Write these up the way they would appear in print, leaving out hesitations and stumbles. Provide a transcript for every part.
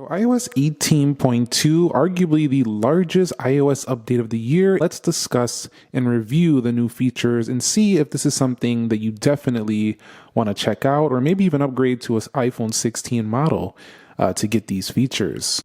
iOS 18.2, arguably the largest iOS update of the year. Let's discuss and review the new features and see if this is something that you definitely want to check out, or maybe even upgrade to an iPhone 16 model to get these features.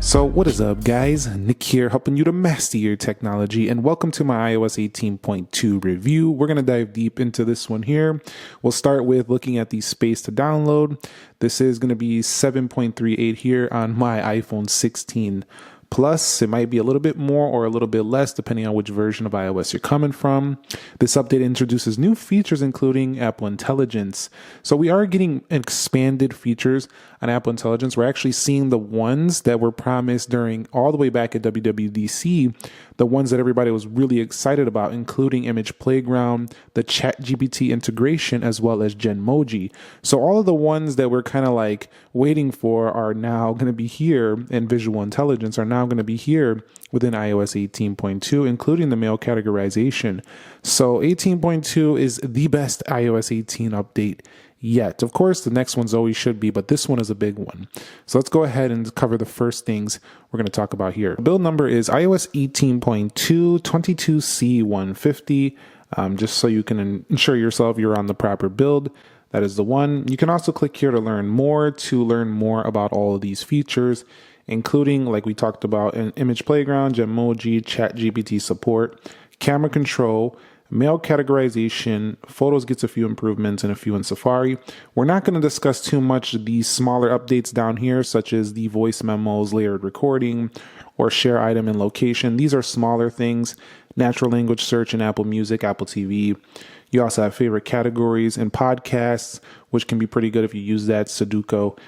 So what is up, guys? Nick here, helping you to master your technology, and welcome to my iOS 18.2 review. We're going to dive deep into this one here. We'll start with looking at the space to download. This is going to be 7.38 here on my iPhone 16 Plus. It might be a little bit more or a little bit less depending on which version of iOS you're coming from. This update introduces new features including Apple Intelligence. So we are getting expanded features on Apple Intelligence. We're actually seeing the ones that were promised during all the way back at WWDC, the ones that everybody was really excited about, including Image Playground, the ChatGPT integration, as well as Genmoji. So all of the ones that we're kind of like waiting for are now going to be here, and Visual Intelligence are now going to be here within iOS 18.2, including the mail categorization. So 18.2 is the best iOS 18 update yet. Of course, the next ones always should be, but this one is a big one. So let's go ahead and cover the first things we're going to talk about here. Build number is iOS 18.2 22C150, just so you can ensure yourself you're on the proper build. That is the one. You can also click here to learn more about all of these features, including, like we talked about, an Image Playground, Genmoji, ChatGPT support, camera control, mail categorization, photos gets a few improvements and a few in Safari. We're not going to discuss too much these smaller updates down here, such as the voice memos, layered recording, or share item and location. These are smaller things. Natural language search in Apple Music, Apple TV. You also have favorite categories and podcasts, which can be pretty good if you use that. Sudoku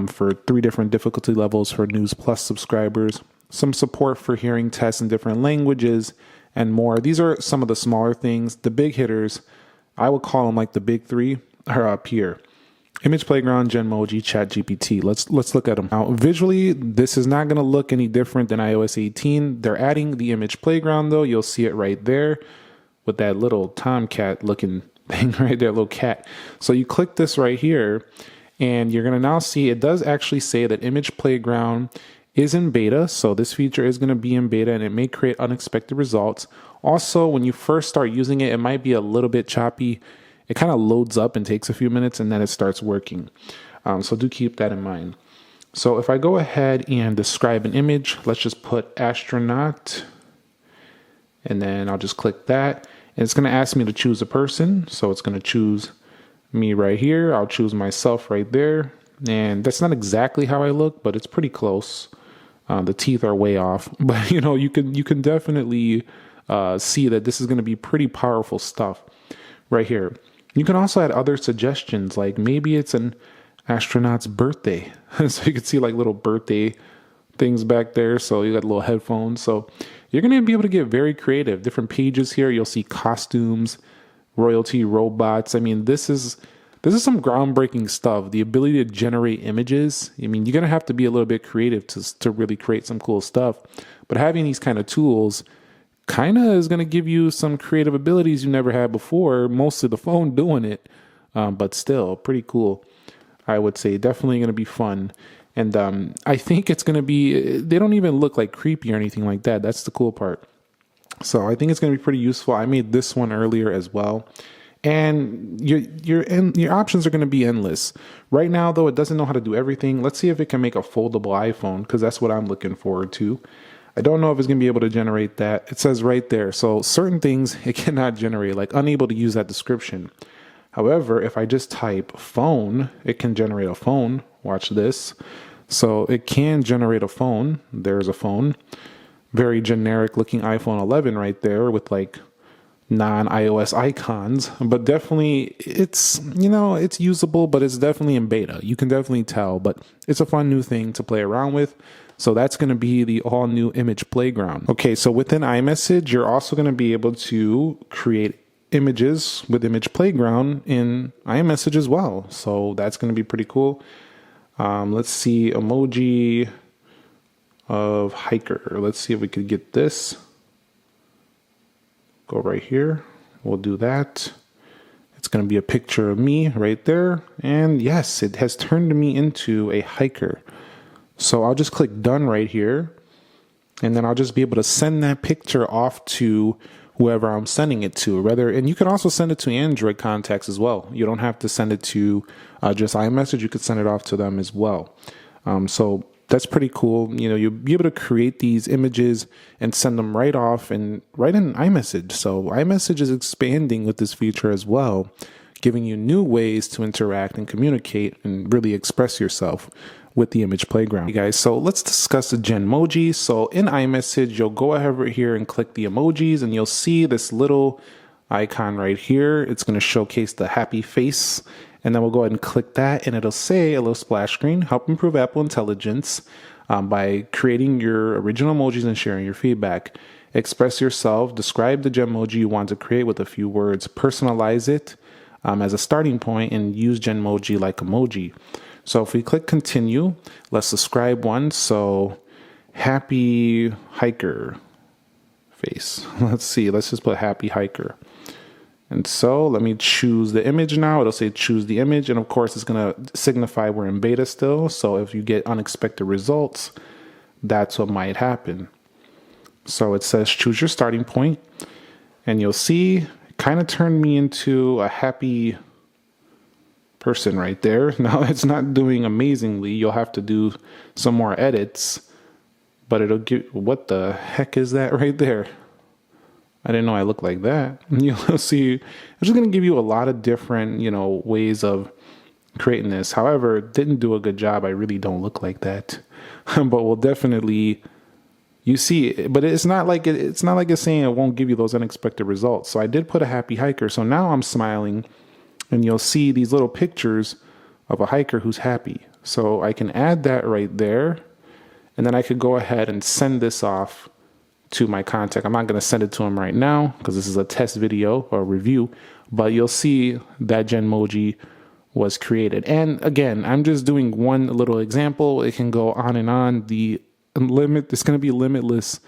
for 3 different difficulty levels for News Plus subscribers. Some support for hearing tests in different languages, and more. These are some of the smaller things. The big hitters, I would call them like the big 3, are up here. Image Playground, Genmoji, ChatGPT. Let's look at them. Now, visually, this is not going to look any different than iOS 18. They're adding the Image Playground, though. You'll see it right there with that little tomcat looking thing right there, little cat. So you click this right here, and you're going to now see it does actually say that Image Playground is in beta, so this feature is going to be in beta and it may create unexpected results. Also, when you first start using it, it might be a little bit choppy. It kind of loads up and takes a few minutes and then it starts working. So do keep that in mind. So if I go ahead and describe an image, let's just put astronaut, and then I'll just click that. And it's going to ask me to choose a person. So it's going to choose me right here. I'll choose myself right there. And that's not exactly how I look, but it's pretty close. The teeth are way off, but you can definitely see that this is going to be pretty powerful stuff right here. You can also add other suggestions, like maybe it's an astronaut's birthday. So you can see like little birthday things back there. So you got little headphones. So you're going to be able to get very creative. Different pages here. You'll see costumes, royalty, robots. I mean, this is some groundbreaking stuff. The ability to generate images. I mean, you're going to have to be a little bit creative to really create some cool stuff. But having these kind of tools kind of is going to give you some creative abilities you never had before. Mostly the phone doing it, but still pretty cool. I would say definitely going to be fun. And I think it's going to be, they don't even look like creepy or anything like that. That's the cool part. So I think it's going to be pretty useful. I made this one earlier as well. And your options are going to be endless. Right now, though, it doesn't know how to do everything. Let's see if it can make a foldable iPhone, because that's what I'm looking forward to. I don't know if it's going to be able to generate that. It says right there. So certain things it cannot generate, like unable to use that description. However, if I just type phone, it can generate a phone. Watch this. So it can generate a phone. There's a phone. Very generic looking iPhone 11 right there with like non-iOS icons, but definitely it's usable, but it's definitely in beta. You can definitely tell, but it's a fun new thing to play around with. So that's going to be the all new Image Playground. Okay, so within iMessage, you're also going to be able to create images with Image Playground in iMessage as well. So that's going to be pretty cool. Let's see, emoji of hiker. Let's see if we could get this. Go right here. We'll do that. It's going to be a picture of me right there. And yes, it has turned me into a hiker. So I'll just click done right here. And then I'll just be able to send that picture off to whoever I'm sending it to. And you can also send it to Android contacts as well. You don't have to send it to just iMessage. You could send it off to them as well. So that's pretty cool. You'll be able to create these images and send them right off and right in iMessage. So iMessage is expanding with this feature as well, giving you new ways to interact and communicate and really express yourself with the image playground. Hey guys, so let's discuss the Genmoji. So in iMessage, you'll go over here and click the emojis and you'll see this little icon right here. It's going to showcase the happy face. And then we'll go ahead and click that and it'll say a little splash screen, help improve Apple intelligence by creating your original emojis and sharing your feedback. Express yourself, describe the Genmoji you want to create with a few words, personalize it as a starting point and use Genmoji like emoji. So if we click continue, let's describe one. So happy hiker face. Let's see, let's just put happy hiker. And so let me choose the image now. It'll say choose the image. And of course, it's going to signify we're in beta still. So if you get unexpected results, that's what might happen. So it says choose your starting point. And you'll see it kind of turned me into a happy person right there. Now it's not doing amazingly. You'll have to do some more edits. But it'll give, what the heck is that right there? I didn't know I looked like that. You'll see, I'm just going to give you a lot of different, ways of creating this. However, didn't do a good job. I really don't look like that. But we'll definitely, you see, but it's not like it's saying it won't give you those unexpected results. So I did put a happy hiker. So now I'm smiling and you'll see these little pictures of a hiker who's happy. So I can add that right there. And then I could go ahead and send this off to my contact. I'm not going to send it to him right now because this is a test video or review, but you'll see that Genmoji was created. And again, I'm just doing one little example. It can go on and on. It's going to be limitless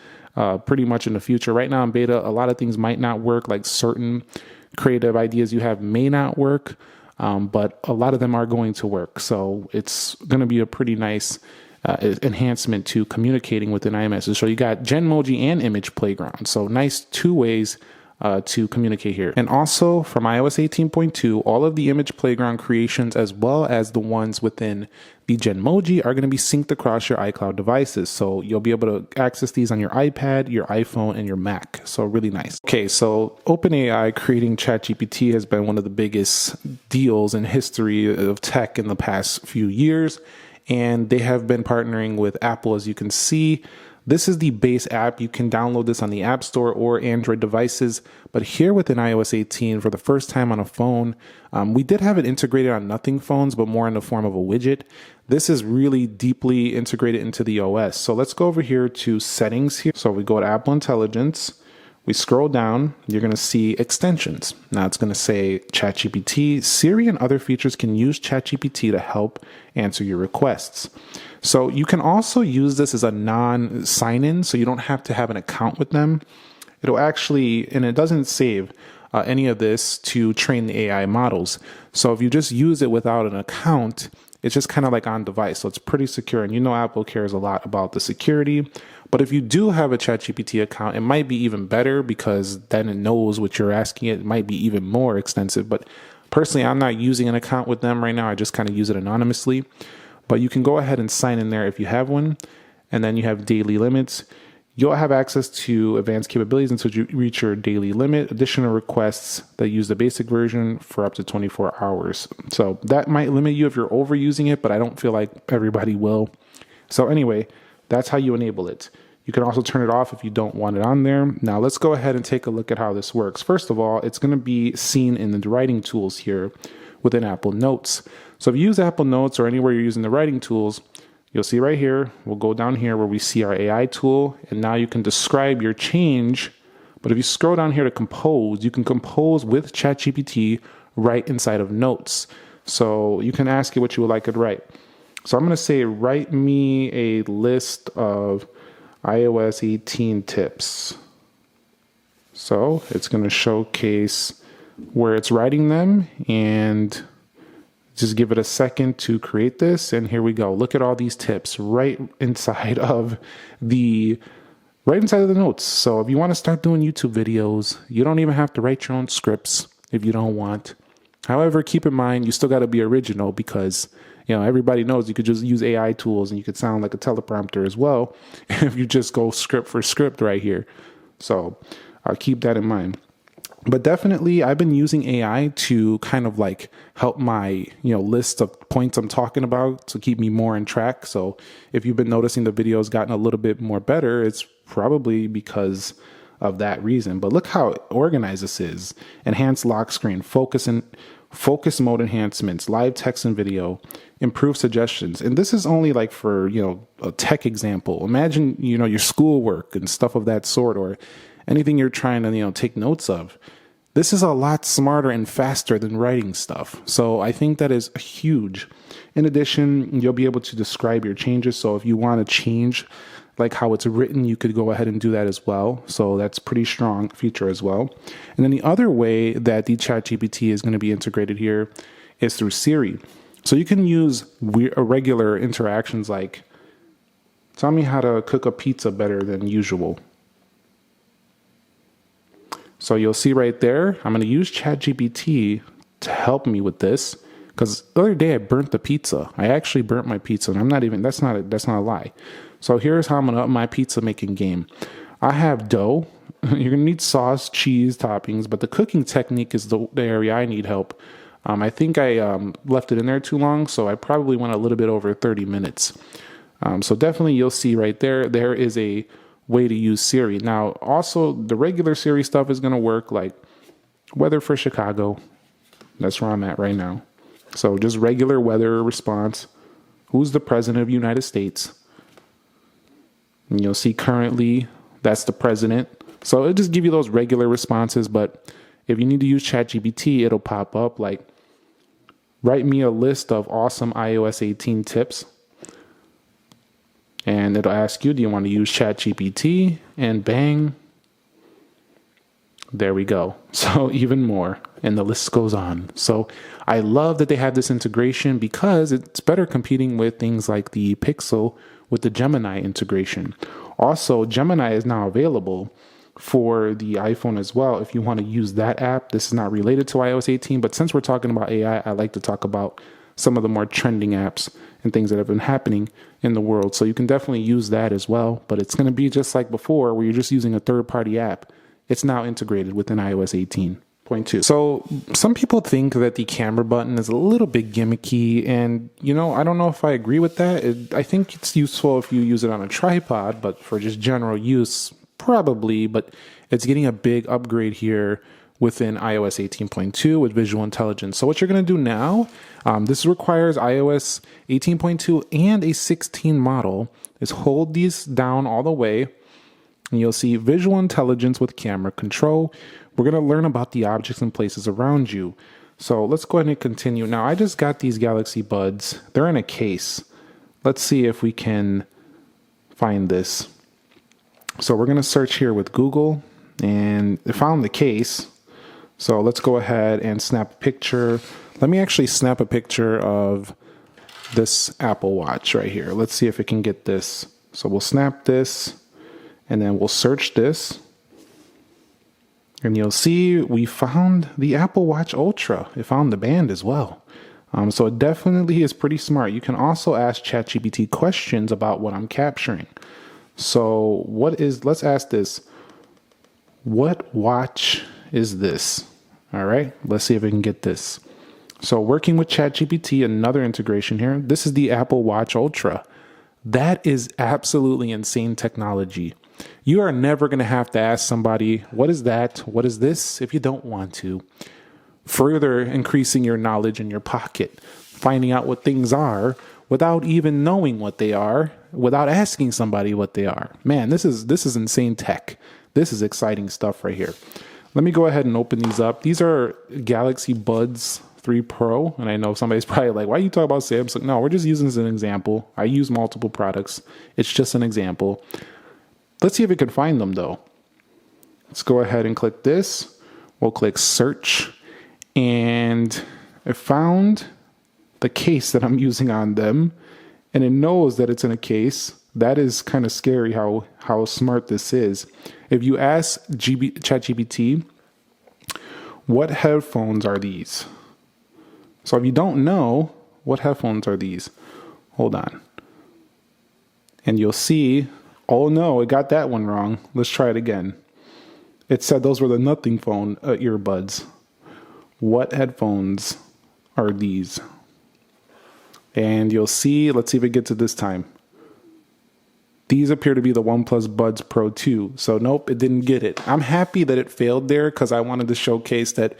pretty much in the future. Right now in beta, a lot of things might not work, like certain creative ideas you have may not work, but a lot of them are going to work. So it's going to be a pretty nice enhancement to communicating within iMessage. So you got Genmoji and Image Playground. So nice two ways to communicate here. And also from iOS 18.2, all of the Image Playground creations as well as the ones within the Genmoji are going to be synced across your iCloud devices. So you'll be able to access these on your iPad, your iPhone, and your Mac. So really nice. Okay, so OpenAI creating ChatGPT has been one of the biggest deals in history of tech in the past few years. And they have been partnering with Apple, as you can see. This is the base app. You can download this on the App Store or Android devices. But here within iOS 18, for the first time on a phone, we did have it integrated on nothing phones, but more in the form of a widget. This is really deeply integrated into the OS. So let's go over here to settings here. So we go to Apple Intelligence. We scroll down, you're going to see extensions. Now it's going to say ChatGPT. Siri and other features can use ChatGPT to help answer your requests. So you can also use this as a non-sign-in, so you don't have to have an account with them. It'll actually, and it doesn't save any of this to train the AI models. So if you just use it without an account, it's just kind of like on device. So it's pretty secure. And Apple cares a lot about the security. But if you do have a ChatGPT account, it might be even better because then it knows what you're asking it. It might be even more extensive. But personally, I'm not using an account with them right now. I just kind of use it anonymously. But you can go ahead and sign in there if you have one. And then you have daily limits. You'll have access to advanced capabilities until you reach your daily limit. Additional requests that use the basic version for up to 24 hours. So that might limit you if you're overusing it, but I don't feel like everybody will. So anyway, that's how you enable it. You can also turn it off if you don't want it on there. Now let's go ahead and take a look at how this works. First of all, it's going to be seen in the writing tools here within Apple Notes. So if you use Apple Notes or anywhere you're using the writing tools, you'll see right here, we'll go down here where we see our AI tool, and now you can describe your change. But if you scroll down here to compose, you can compose with ChatGPT right inside of Notes. So you can ask it what you would like it to write. So I'm going to say, write me a list of iOS 18 tips. So it's going to showcase where it's writing them, and just give it a second to create this. And here we go. Look at all these tips right inside of the notes. So if you want to start doing YouTube videos, you don't even have to write your own scripts if you don't want. However, keep in mind, you still got to be original, because everybody knows you could just use AI tools and you could sound like a teleprompter as well if you just go script for script right here. So I'll keep that in mind. But definitely, I've been using AI to kind of like help my, list of points I'm talking about to keep me more on track. So if you've been noticing the video's gotten a little bit more better, it's probably because of that reason. But look how organized this is. Enhanced lock screen, focus mode enhancements, live text and video, improve suggestions. And this is only like for, a tech example. Imagine, your schoolwork and stuff of that sort, or anything you're trying to, take notes of. This is a lot smarter and faster than writing stuff. So I think that is huge. In addition, you'll be able to describe your changes. So if you want to change like how it's written, you could go ahead and do that as well. So that's pretty strong feature as well. And then the other way that the ChatGPT is going to be integrated here is through Siri. So you can use regular interactions like, tell me how to cook a pizza better than usual. So you'll see right there, I'm going to use ChatGPT to help me with this, because the other day I burnt the pizza. I actually burnt my pizza, and that's not a lie. So here's how I'm going to up my pizza making game. I have dough. You're going to need sauce, cheese, toppings, but the cooking technique is the area I need help. I think I left it in there too long, so I probably went a little bit over 30 minutes. So definitely you'll see right there, there is a way to use Siri. Now, also the regular Siri stuff is going to work, like weather for Chicago. That's where I'm at right now. So just regular weather response. Who's the president of the United States? And you'll see currently that's the president. So it'll just give you those regular responses. But if you need to use ChatGPT, it'll pop up like, write me a list of awesome iOS 18 tips. And it'll ask you, do you want to use ChatGPT? And bang, there we go. So even more, and the list goes on. So I love that they have this integration, because it's better competing with things like the Pixel with the Gemini integration. Also, Gemini is now available for the iPhone as well. If you want to use that app, this is not related to iOS 18, but since we're talking about AI, I like to talk about some of the more trending apps and things that have been happening in the world. So you can definitely use that as well, but it's going to be just like before, where you're just using a third-party app. It's now integrated within iOS 18.2. So some people think that the camera button is a little bit gimmicky, and I don't know if I agree with that. I think it's useful if you use it on a tripod, but for just general use, probably. But it's getting a big upgrade here within iOS 18.2 with visual intelligence. So what you're going to do now, this requires iOS 18.2 and a 16 model, is hold these down all the way, and you'll see visual intelligence with camera control. We're going to learn about the objects and places around you. So let's go ahead and continue. Now, I just got these Galaxy Buds. They're in a case. Let's see if we can find this. So we're going to search here with Google, and I found the case. So let's go ahead and snap a picture. Let me actually snap a picture of this Apple Watch right here. Let's see if it can get this. So we'll snap this, and then we'll search this. And you'll see we found the Apple Watch Ultra. It found the band as well. So it definitely is pretty smart. You can also ask ChatGPT questions about what I'm capturing. So let's ask this. What watch is this? All right, let's see if we can get this. So working with ChatGPT, another integration here. This is the Apple Watch Ultra. That is absolutely insane technology. You are never going to have to ask somebody, what is that? What is this? If you don't want to. Further increasing your knowledge in your pocket, finding out what things are without even knowing what they are, without asking somebody what they are. Man, this is insane tech. This is exciting stuff right here. Let me go ahead and open these up. These are Galaxy Buds 3 Pro, and I know somebody's probably like, why are you talking about Samsung? No, we're just using this as an example. I use multiple products. It's just an example. Let's see if we can find them, though. Let's go ahead and click this. We'll click search, and it found the case that I'm using on them, and it knows that it's in a case. That is kind of scary how smart this is. If you ask ChatGPT, what headphones are these? So if you don't know, what headphones are these? Hold on. And you'll see, oh no, it got that one wrong. Let's try it again. It said those were the nothing phone earbuds. What headphones are these? And you'll see, let's see if it gets it this time. These appear to be the OnePlus Buds Pro 2. So nope, it didn't get it. I'm happy that it failed there because I wanted to showcase that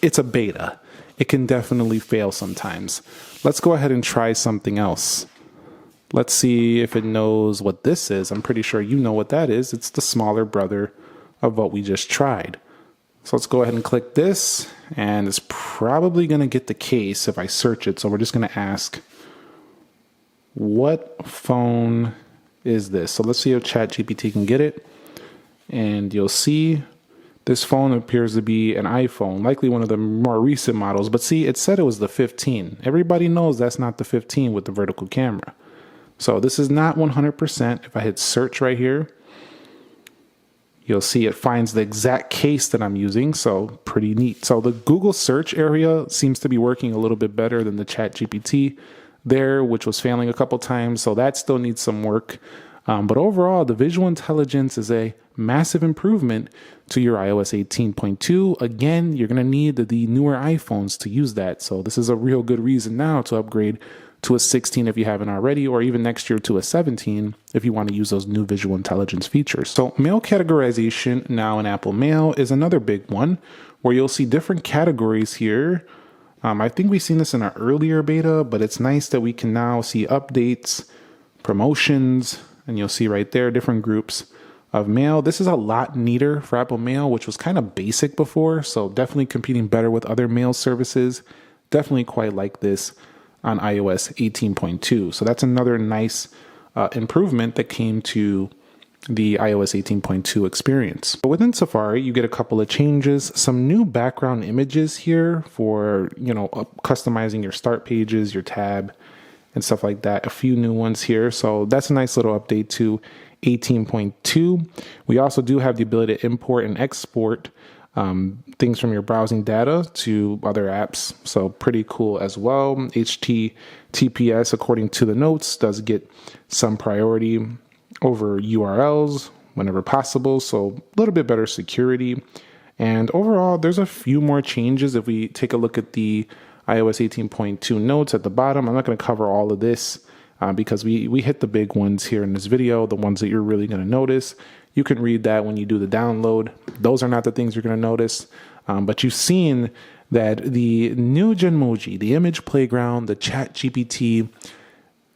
it's a beta. It can definitely fail sometimes. Let's go ahead and try something else. Let's see if it knows what this is. I'm pretty sure you know what that is. It's the smaller brother of what we just tried. So let's go ahead and click this, and it's probably going to get the case if I search it. So we're just going to ask, what phone is this? So let's see if ChatGPT can get it. And you'll see this phone appears to be an iPhone, likely one of the more recent models. But see, it said it was the 15. Everybody knows that's not the 15 with the vertical camera. So this is not 100%. If I hit search right here, you'll see it finds the exact case that I'm using. So pretty neat. So the Google search area seems to be working a little bit better than the ChatGPT there, which was failing a couple times. So that still needs some work. But overall, the visual intelligence is a massive improvement to your iOS 18.2. Again, you're going to need the newer iPhones to use that. So this is a real good reason now to upgrade to a 16 if you haven't already, or even next year to a 17 if you want to use those new visual intelligence features. So mail categorization now in Apple Mail is another big one where you'll see different categories here. I think we've seen this in our earlier beta, but it's nice that we can now see updates, promotions, and you'll see right there different groups of mail. This is a lot neater for Apple Mail, which was kind of basic before, so definitely competing better with other mail services. Definitely quite like this on iOS 18.2. So that's another nice improvement that came to the iOS 18.2 experience. But within Safari, you get a couple of changes, some new background images here for, customizing your start pages, your tab, and stuff like that. A few new ones here. So that's a nice little update to 18.2. We also do have the ability to import and export things from your browsing data to other apps. So pretty cool as well. HTTPS, according to the notes, does get some priority over URLs whenever possible. So a little bit better security. And overall, there's a few more changes. If we take a look at the iOS 18.2 notes at the bottom, I'm not going to cover all of this because we hit the big ones here in this video, the ones that you're really going to notice. You can read that when you do the download. Those are not the things you're going to notice. But you've seen that the new Genmoji, the image playground, the ChatGPT,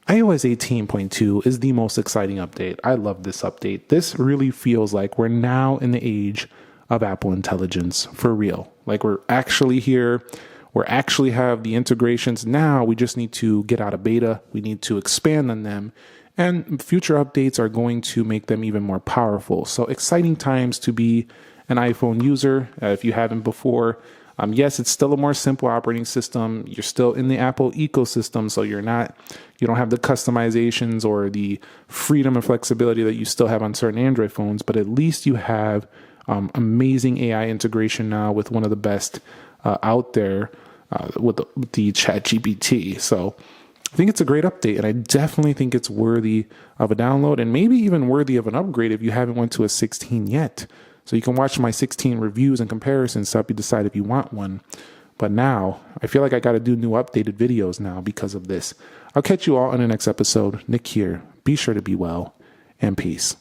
iOS 18.2 is the most exciting update. I love this update. This really feels like we're now in the age of Apple intelligence for real. Like we're actually here. We actually have the integrations now. We just need to get out of beta. We need to expand on them. And future updates are going to make them even more powerful. So exciting times to be an iPhone user if you haven't before. Yes, it's still a more simple operating system. You're still in the Apple ecosystem, so you don't have the customizations or the freedom and flexibility that you still have on certain Android phones, but at least you have amazing AI integration now with one of the best out there with the ChatGPT. So I think it's a great update, and I definitely think it's worthy of a download and maybe even worthy of an upgrade if you haven't went to a 16 yet. So you can watch my 16 reviews and comparisons to help you decide if you want one. But now, I feel like I got to do new updated videos now because of this. I'll catch you all in the next episode. Nick here. Be sure to be well, and peace.